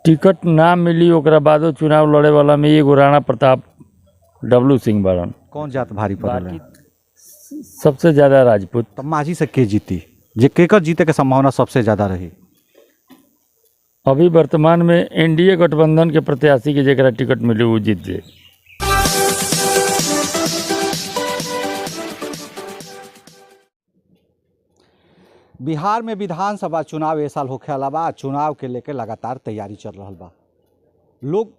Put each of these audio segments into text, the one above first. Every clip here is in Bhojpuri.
टिकट ना मिली ओकरा बादो चुनाव लड़े वाला में एगो राणा प्रताप डब्लू सिंह बारन। कौन जात भारी पड़ल बाकी है? सबसे ज्यादा राजपूत। तो माझी से के जीती, जे केकर जीते के संभावना सबसे ज्यादा रही? अभी वर्तमान में एनडीए गठबंधन के प्रत्याशी के जरा टिकट मिली वो जीत जाए। बिहार में विधानसभा चुनाव ए साल होखे वाला बा। चुनाव के लेके लगातार तैयारी चल रहा बा। लोग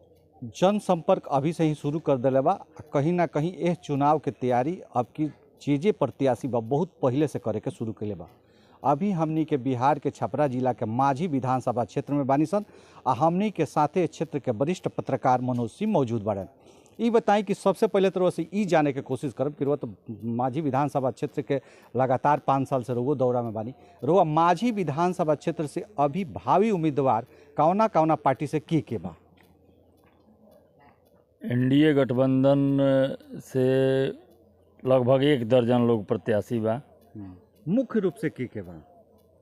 जनसंपर्क अभी से ही शुरू कर दिले बा। कहीं ना कहीं यह चुनाव के तैयारी अब की चीज़ें प्रत्याशी बा बहुत पहले से करे के शुरू कैले बा। अभी हमनी के बिहार के छपरा जिला के माझी विधानसभा क्षेत्र में बानी सन आ हमनी के साथे क्षेत्र के वरिष्ठ पत्रकार मनोज सिंह मौजूद बाड़े। ये बताएं कि सबसे पहले तो से ई जाने के कोशिश करब कि तो माझी विधानसभा क्षेत्र के लगातार 5 साल से रोगो दौरा में बानी। रोआ माझी विधानसभा क्षेत्र से अभी भावी उम्मीदवार कौना कौना पार्टी से के बा? एनडीए गठबंधन से लगभग 1 दर्जन लोग प्रत्याशी बा। मुख्य रूप से के बा?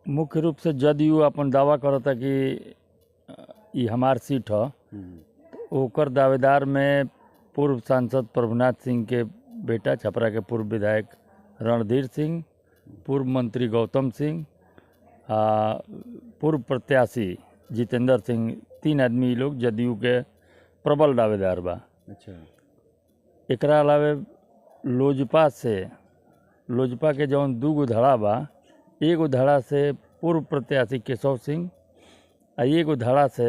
मुख्य रूप से जदयू अपन दावा करता कि ये हमार सीट है। ओकर दावेदार में पूर्व सांसद प्रभुनाथ सिंह के बेटा छपरा के पूर्व विधायक रणधीर सिंह, पूर्व मंत्री गौतम सिंह, पूर्व प्रत्याशी जितेंद्र सिंह, 3 आदमी लोग जदयू के प्रबल दावेदार बा। अच्छा। एकरा अलावे लोजपा के जौन 2 धड़ा बा, एगो धड़ा से पूर्व प्रत्याशी केशव सिंह आ एगो धड़ा से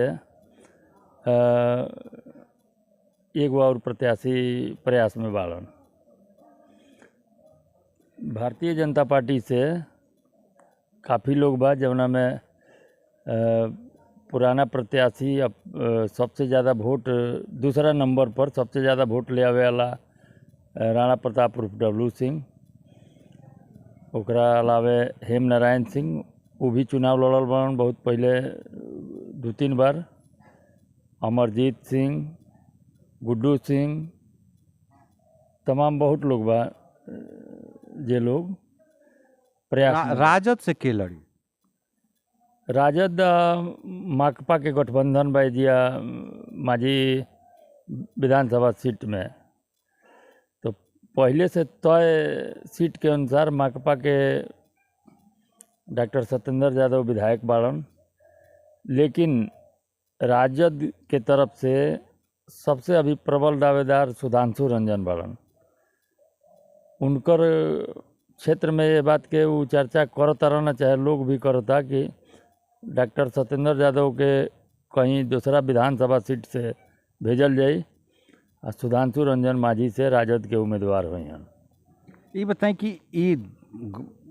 एगो और प्रत्याशी प्रयास में बाड़न। भारतीय जनता पार्टी से काफ़ी लोग बा जौना में पुराना प्रत्याशी अब सबसे ज़्यादा वोट दूसरा नंबर पर सबसे ज़्यादा वोट ले आवे वाला राणा प्रताप उर्फ डब्लू सिंह। ओकरा अलावे हेम नारायण सिंह वो भी चुनाव लड़ल बन बहुत पहले 2-3 बार। अमरजीत सिंह, गुड्डू सिंह, तमाम बहुत लोग बा जे लोग प्रयास। राजद से के लड़ी? राजद माकपा के गठबंधन बा दिया माझी विधानसभा सीट में। तो पहले से तय सीट के अनुसार माकपा के डॉक्टर सत्येंद्र यादव विधायक बाड़न, लेकिन राजद के तरफ से सबसे अभी प्रबल दावेदार सुधांशु रंजन बाड़न। उनकर क्षेत्र में ये बात के वो चर्चा करता रहना चाहे लोग भी करता कि डॉक्टर सत्येंद्र यादव के कहीं दूसरा विधानसभा सीट से भेजल जाए और सुधांशु रंजन माझी से राजद के उम्मीदवार हुए हैं। ये बताएं कि ये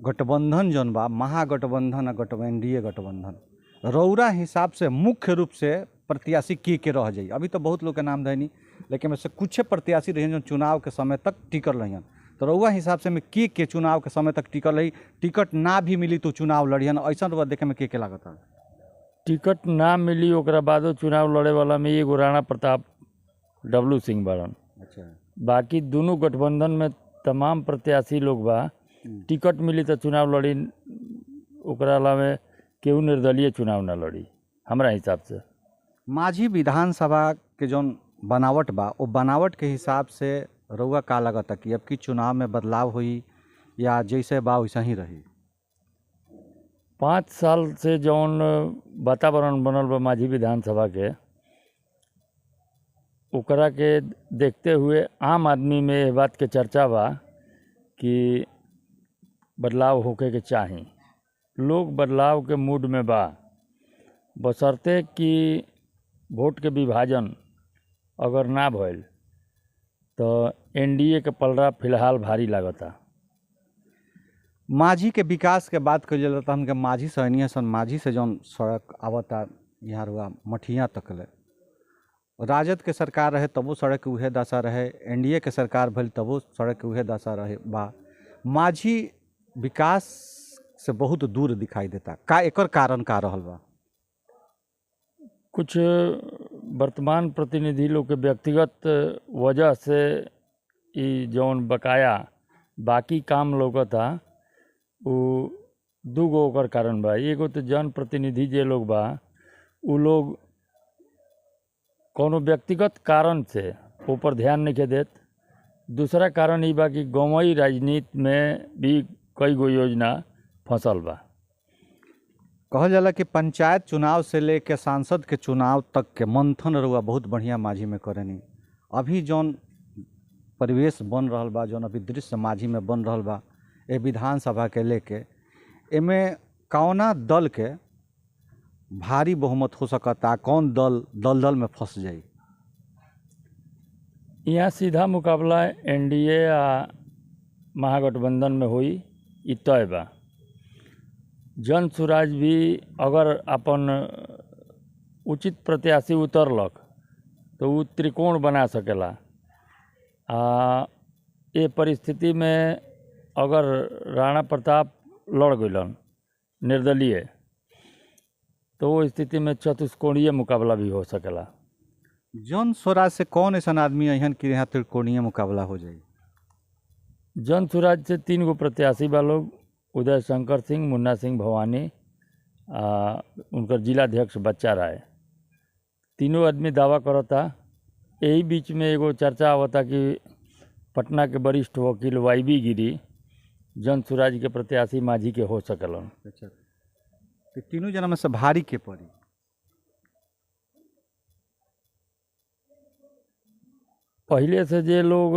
गठबंधन जौन बा महागठबंधन और एनडीए गठबंधन रौरा हिसाब से मुख्य रूप से प्रत्याशी के रह जाई? अभी तो बहुत लोग के नाम देनी, लेकिन में से कुछ प्रत्याशी रही जो चुनाव के समय तक टिकल रही। तो रउआ हिसाब से में के चुनाव के समय तक टिकल रही? टिकट ना भी मिली तो चुनाव लड़ियन, ऐसा रुआ देखे में के लागत है? टिकट ना मिली ओकरा बादो चुनाव लड़े वाला में एगो राणा प्रताप डब्लू सिंह बाड़न। अच्छा। बाकी दोनों गठबंधन में तमाम प्रत्याशी लोग बा। टिकट मिली तो चुनाव लड़ी, ओकरा अलावा केहू निर्दलीय चुनाव ना लड़ी हमरा हिसाब से। माझी विधानसभा के जौन बनावट बा वो बनावट के हिसाब से रउआ का लगता कि अब की चुनाव में बदलाव हुई या जैसे बा वैसा ही रही? 5 साल से जौन वातावरण बनल बा माझी विधानसभा के, ओकरा के देखते हुए आम आदमी में ये बात के चर्चा बा कि बदलाव होके के चाही। लोग बदलाव के मूड में बा, बशर्ते कि वोट के विभाजन अगर ना भइल तो एनडीए के पलड़ा फिलहाल भारी लागता। माझी के विकास के बात करिए तो हमके माझी सहनीय सन माझी से जौन सड़क आवता यहाँ रुआ मठिया तक ले, राजद के सरकार रहे तबो सड़क के उहे दशा रहे, एनडीए के सरकार भइल तबो सड़क के उहे दशा रहे बा। माझी विकास से बहुत दूर दिखाई देता, का एकर कारण का रहल बा? कुछ वर्तमान प्रतिनिधि लोग के व्यक्तिगत वजह से ई जौन बकाया बाकी काम लौकता वो 2 गो ओकर कारण बा। एगो तो जन प्रतिनिधि जे लोग बा उ लोग कोनो व्यक्तिगत कारण से ऊपर ध्यान नहीं देत। दूसरा कारण ई बा कि गाँवी राजनीति में भी कई गो योजना फंसल बा। कहल जाला कि पंचायत चुनाव से लेके सांसद के चुनाव तक के मंथन रहुआ बहुत बढ़िया माझी में करेनी। अभी जौन परिवेश बन रहल बा, जौन अभी दृश्य माझी में बन रहल बा ए विधानसभा के लेके, एमे कौना दल के भारी बहुमत हो सकता, कौन दल दलदल में फंस जाई? यहाँ सीधा मुकाबला एनडीए या महागठबंधन में हुई, ई तय बा। जन स्वराज भी अगर अपन उचित प्रत्याशी उतरलक तो वो त्रिकोण बना सकेला। ये परिस्थिति में अगर राणा प्रताप लड़ गइलन निर्दलीय, तो वो स्थिति में चतुष्कोणीय मुकाबला भी हो सकेला। जन स्वराज से कौन ऐसा आदमी अहन कि यहाँ त्रिकोणीय मुकाबला हो जाए? जन स्वराज से 3 गो प्रत्याशी बा लोग, उदय शंकर सिंह, मुन्ना सिंह भवानी, उनकर जिलाध्यक्ष बच्चा राय। तीनों आदमी दावा करता। यही बीच में एगो चर्चा आवता कि पटना के वरिष्ठ वकील वाईबी गिरी जन स्वराज के प्रत्याशी माझी के हो सकलन। अच्छा, तो तीनों जना में से भारी के पड़ी? पहले से जे लोग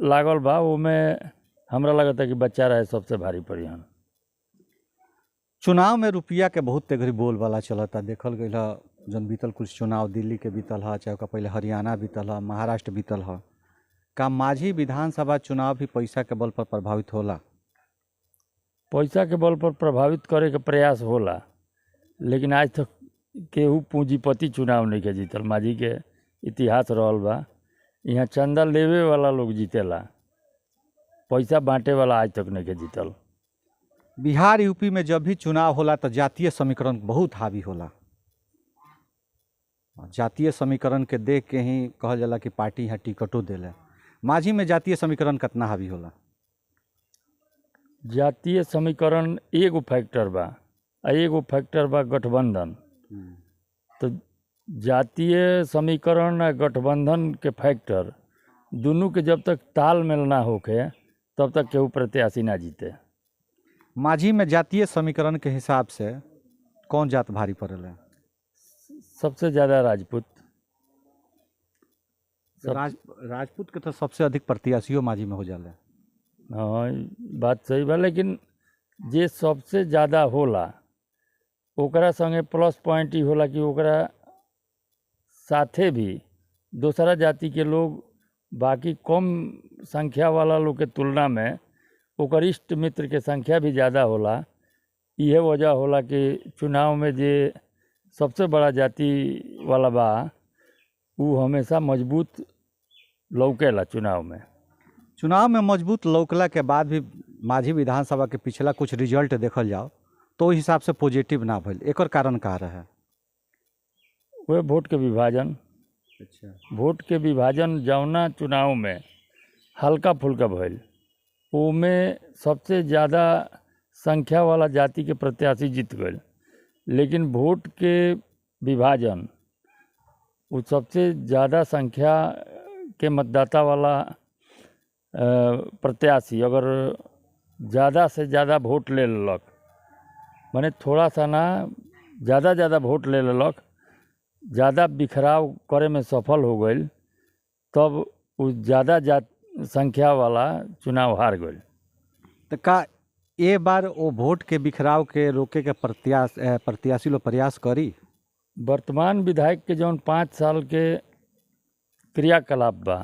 लागल बा ओमे हमरा लगता कि बच्चा राय सबसे भारी पड़ी हन। चुनाव में रुपया के बहुत तेघरी बोलबाला चलता। देखल गई जन बीतल कुछ चुनाव दिल्ली के बीतल है, चाहे ओकर पहले हरियाणा बीतल है, महाराष्ट्र बीतल है। का माझी विधानसभा चुनाव भी पैसा के बल पर प्रभावित होला? पैसा के बल पर प्रभावित करे के प्रयास होला, लेकिन आज तक केहू पूंजीपति चुनाव नहीं के जीतल। माझी के इतिहास रहल बा, यहाँ चंदा लेवे वाला लोग जीतेला, पैसा बांटे वाला आज तक नहीं के जीतल। बिहार यूपी में जब भी चुनाव होला तो जातीय समीकरण बहुत हावी होला। जातीय समीकरण के देख के ही कहल जाला कि पार्टी यहाँ टिकटो देले। माझी में जातीय समीकरण कितना हावी होला? जातीय समीकरण एगो फैक्टर बा, एगो फैक्टर बा गठबंधन। तो जातीय समीकरण और गठबंधन के फैक्टर दोनों के जब तक तालमेल ना होके तब तक केहू प्रत्याशी ना जीते। माझी में जातीय समीकरण के हिसाब से कौन जात भारी पड़ेला? सबसे ज़्यादा राजपूत। राजपूत के तो सबसे अधिक प्रत्याशियों माझी में हो जाला। हाँ, बात सही बा, लेकिन जे सबसे ज़्यादा होला ओकरा संगे प्लस पॉइंट ही होला कि ओकरा साथे भी दूसरा जाति के लोग बाकी कम संख्या वाला लोग के तुलना में ओकर इष्ट मित्र के संख्या भी ज़्यादा होला। यह वजह होला कि चुनाव में जे सबसे बड़ा जाति वाला बा वो हमेशा मजबूत लौकेला। चुनाव में मजबूत लौकला के बाद भी माझी विधानसभा के पिछला कुछ रिजल्ट देखल जाओ तो उस हिसाब से पॉजिटिव ना भइल। एकर कारण का रहे? वह वोट के विभाजन। अच्छा, वोट के विभाजन जौना चुनाव में हल्का फुल्का भइल ओमे सबसे ज़्यादा संख्या वाला जाति के प्रत्याशी जीत गए, लेकिन वोट के विभाजन वो सबसे ज़्यादा संख्या के मतदाता वाला प्रत्याशी अगर ज़्यादा से ज़्यादा वोट ले लेलक, माने थोड़ा सा ना ज़्यादा वोट ले लेलक, ज़्यादा बिखराव करे में सफल हो गई, तब उस ज़्यादा संख्या वाला चुनाव हार गई। तो का ये बार वो वोट के बिखराव के रोके के प्रत्याशी लोग प्रयास करी? वर्तमान विधायक के जौन 5 साल के क्रियाकलाप बा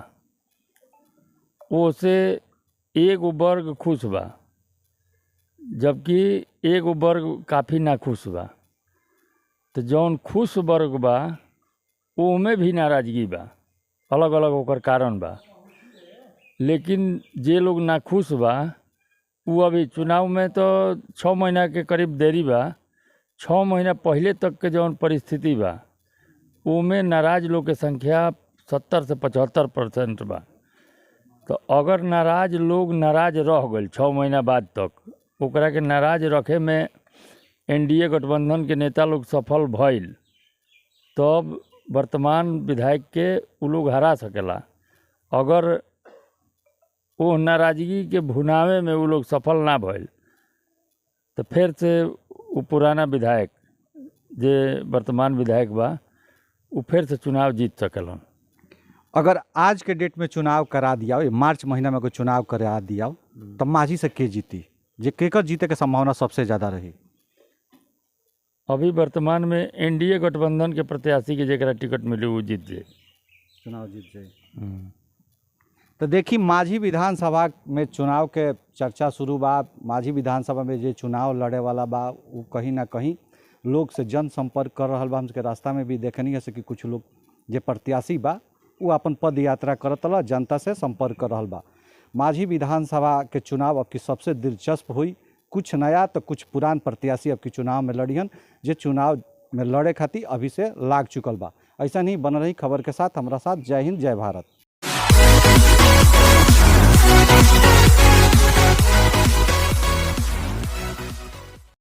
ओसे एगो वर्ग खुश बा, जबकि एगो वर्ग काफ़ी ना खुश बा। तो जौन खुश वर्ग बा ओमे भी नाराजगी बा, अलग अलग ओकर कारण बा। लेकिन जे लोग ना खुश बा वो अभी चुनाव में तो 6 महीना के करीब देरी बा। 6 महीना पहले तक के जौन परिस्थिति बा ओमे नाराज लोग के संख्या 70 से 75% बा। तो अगर नाराज लोग नाराज रह गए 6 महीना बाद तक, ओकरा के नाराज रखे में एनडीए गठबंधन के नेता लोग सफल भइल, तब वर्तमान विधायक के उ लोग हरा सकेला। अगर वो नाराजगी के भुनावे में उ लोग सफल ना भइल तो फिर से वो पुराना विधायक जे वर्तमान विधायक बा वो फिर से चुनाव जीत सकेलन। अगर आज के डेट में चुनाव करा दिया हो, मार्च महीना में कोई चुनाव करा दिया हो, तब माझी से के जीती, जे केकर जीते के संभावना सबसे ज़्यादा रही? अभी वर्तमान में एनडीए गठबंधन के प्रत्याशी के जरा टिकट मिली वो जीत जाए, चुनाव जीत जाए। तो देखी माझी विधानसभा में चुनाव के चर्चा शुरू बा। माझी विधानसभा में जे चुनाव लड़े वाला बा वो कहीं ना कहीं लोग से जनसंपर्क कर रहा बा। हमके रास्ता में भी देखनी है कि कुछ लोग जे प्रत्याशी बा वो अपन पद यात्रा करत ला, जनता से संपर्क कर रहा बा। माझी विधानसभा के चुनाव अब की सबसे दिलचस्प हुई, कुछ नया तो कुछ पुरान प्रत्याशी अब की चुनाव में लड़ियन, जे चुनाव में लड़े खातिर अभी से लाग चुकल बा। ऐसा नहीं बन रही खबर के साथ, हमारा साथ। जय हिंद, जय भारत।